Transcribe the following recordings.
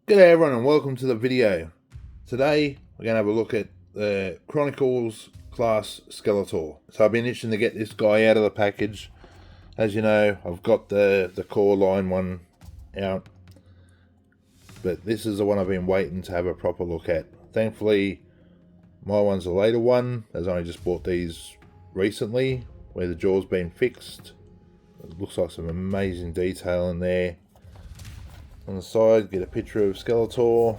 G'day everyone and welcome to the video. Today we're going to have a look at the Chronicles class Skeletor. So I've been itching to get this guy out of the package. As you know, I've got the core line one out, but this is the one I've been waiting to have a proper look at. Thankfully my one's a later one, as I only just bought these recently where the jaw's been fixed. It looks like some amazing detail in there. On the side, get a picture of Skeletor.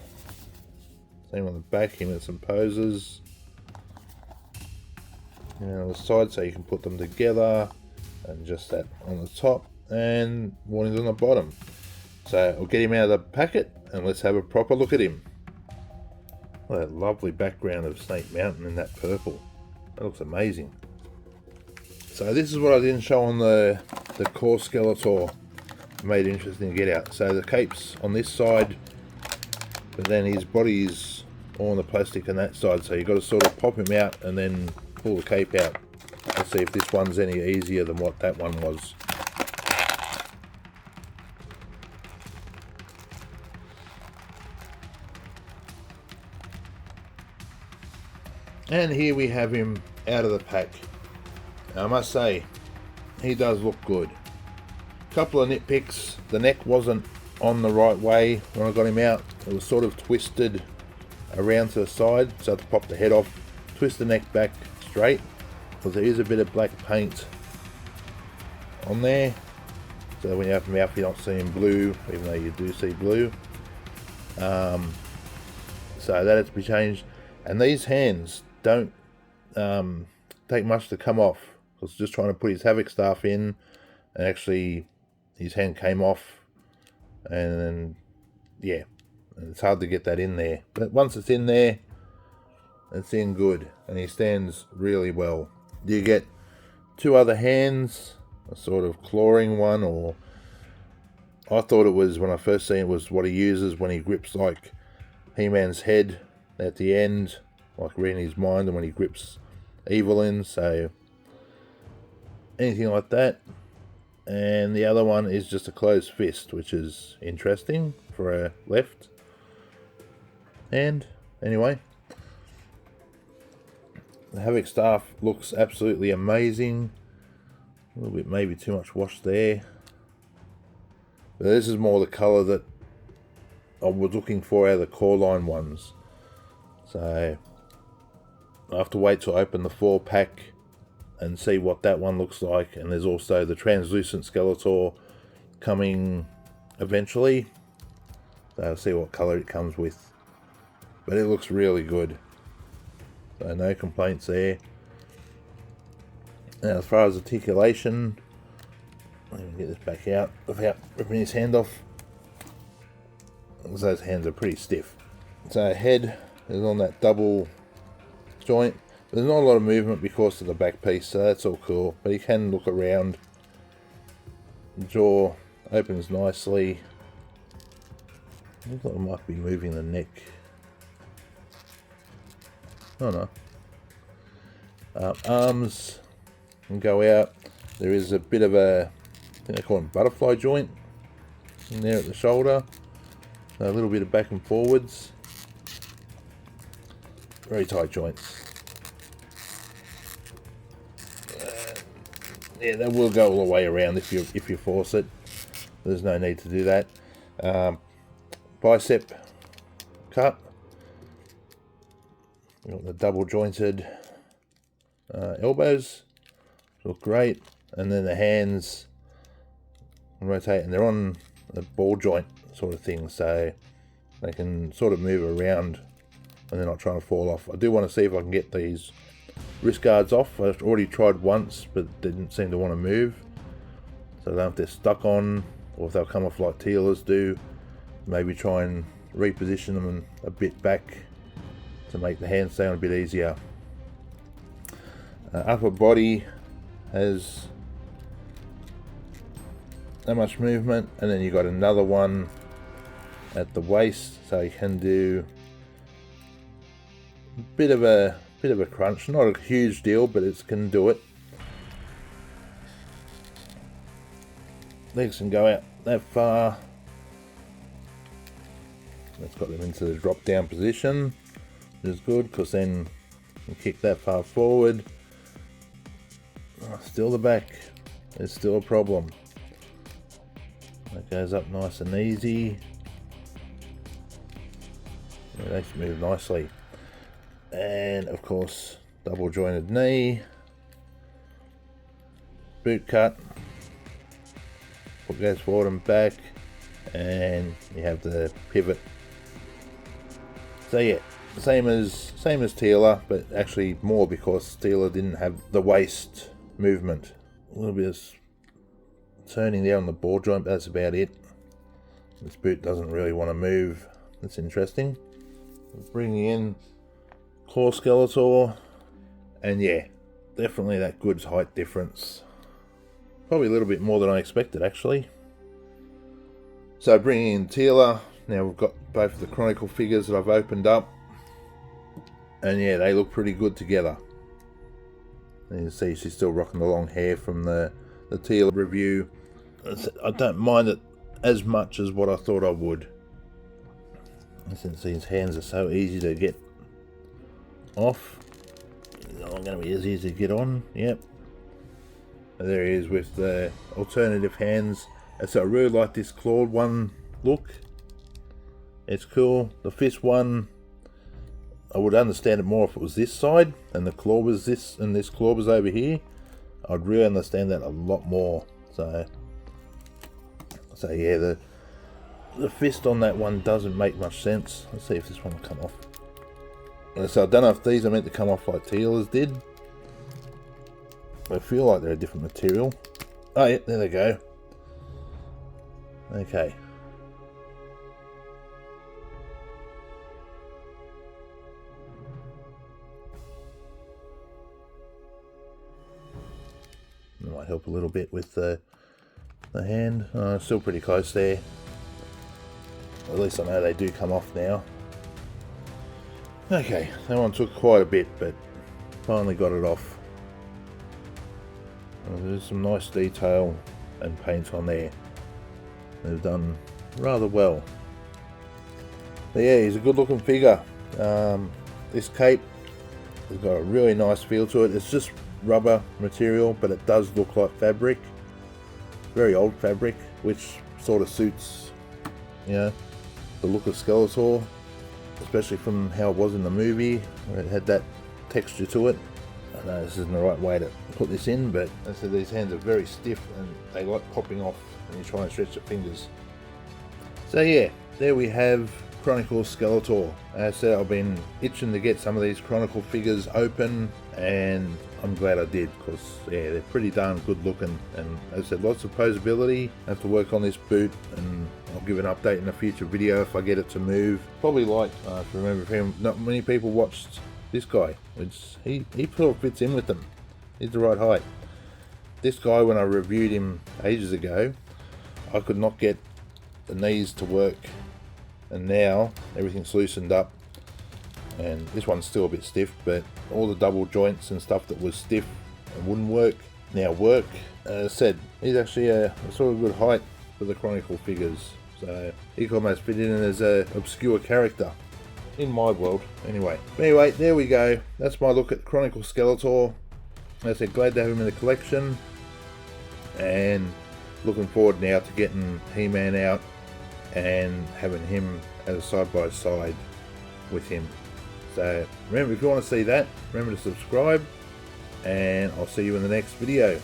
Same on the back, him in some poses. And on the side, so you can put them together. And just that on the top. And warnings on the bottom. So I'll get him out of the packet and let's have a proper look at him. Look at that lovely background of Snake Mountain in that purple. That looks amazing. So this is what I didn't show on the core Skeletor. Made it interesting to get out. So the cape's on this side, but then his body's all on the plastic on that side, so you've got to sort of pop him out and then pull the cape out. Let's see if this one's any easier than what that one was. And here we have him out of the pack. Now, I must say, he does look good. Couple of nitpicks. The neck wasn't on the right way when I got him out. It was sort of twisted around to the side, so I had to pop the head off, twist the neck back straight, because there is a bit of black paint on there, so when you open him out you're not seeing blue, even though you do see blue. So that has to be changed. And these hands don't take much to come off. I was just trying to put his Havoc staff in, and actually his hand came off, and then, yeah, it's hard to get that in there. But once it's in there, it's in good, and he stands really well. You get two other hands, a sort of clawing one, or I thought it was, when I first seen it, was what he uses when he grips like He-Man's head at the end, like reading his mind, and when he grips Evelyn, so anything like that. And the other one is just a closed fist, which is interesting for a left hand. Anyway, the Havoc staff looks absolutely amazing. A little bit maybe too much wash there, but this is more the colour that I was looking for out of the core line ones. So I have to wait till I open the 4-pack and see what that one looks like. And there's also the translucent Skeletor coming eventually, so I'll see what colour it comes with, but it looks really good, so no complaints there. Now as far as articulation, let me get this back out without ripping his hand off, because those hands are pretty stiff. So head is on that double joint. There's not a lot of movement because of the back piece, so that's all cool, but you can look around. The jaw opens nicely. I thought I might be moving the neck. Oh no. Arms can go out. There is a bit of a, I think they call them butterfly joint in there at the shoulder. So a little bit of back and forwards. Very tight joints. Yeah, that will go all the way around if you force it. There's no need to do that. Bicep cut. We've got the double jointed elbows. Look great. And then the hands rotate, and they're on a ball joint sort of thing, so they can sort of move around and they're not trying to fall off. I do want to see if I can get these wrist guards off. I've already tried once, but didn't seem to want to move. So I don't know if they're stuck on, or if they'll come off like Tealers do. Maybe try and reposition them a bit back to make the hands stay on a bit easier. Upper body has not much movement, and then you got another one at the waist, so you can do a bit of a crunch. Not a huge deal, but it can do it. Legs can go out that far. It's got them into the drop down position, which is good because then you kick that far forward. Oh, still the back, it's still a problem. That goes up nice and easy. Yeah, they move nicely. And of course, double jointed knee, boot cut, foot goes forward and back, and you have the pivot. So yeah, same as Teela, but actually more because Teela didn't have the waist movement. A little bit of turning there on the ball joint, but that's about it. This boot doesn't really want to move. That's interesting. Bringing in Claw Skeletor, and yeah, definitely that good height difference. Probably a little bit more than I expected actually. So bringing in Teela, now we've got both of the Chronicle figures that I've opened up, and yeah, they look pretty good together. And you can see she's still rocking the long hair from the Teela review. I don't mind it as much as what I thought I would. Since these hands are so easy to get off, it's not going to be as easy to get on. Yep. There he is with the alternative hands. So I really like this clawed one look. It's cool. The fist one, I would understand it more if it was this side and the claw was this and this claw was over here. I'd really understand that a lot more. So yeah, the fist on that one doesn't make much sense. Let's see if this one will come off. So I don't know if these are meant to come off like Teela's did. I feel like they're a different material. Oh yeah, there they go. Okay. That might help a little bit with the hand. Still pretty close there. At least I know they do come off now. Okay, that one took quite a bit, but finally got it off. There's some nice detail and paint on there. They've done rather well. But yeah, he's a good looking figure. This cape has got a really nice feel to it. It's just rubber material, but it does look like fabric. Very old fabric, which sort of suits, you know, the look of Skeletor, especially from how it was in the movie, where it had that texture to it. I know this isn't the right way to put this in, but as I said, these hands are very stiff and they like popping off when you try and stretch the fingers. So yeah, there we have Chronicles Skeletor. As I said, I've been itching to get some of these Chronicle figures open, and I'm glad I did, because yeah, they're pretty darn good looking, and as I said, lots of posability. I have to work on this boot, and I'll give an update in a future video if I get it to move. Probably like, if you remember him, not many people watched this guy, which he sort of fits in with them. He's the right height. This guy, when I reviewed him ages ago, I could not get the knees to work, and now everything's loosened up, and this one's still a bit stiff, but all the double joints and stuff that was stiff and wouldn't work now work. As I said, he's actually a sort of good height for the Chronicle figures, so he could almost fit in as an obscure character in my world. Anyway, there we go. That's my look at Chronicle Skeletor. As I said, glad to have him in the collection, and looking forward now to getting He-Man out and having him as a side-by-side with him. So remember, if you want to see that, remember to subscribe, and I'll see you in the next video.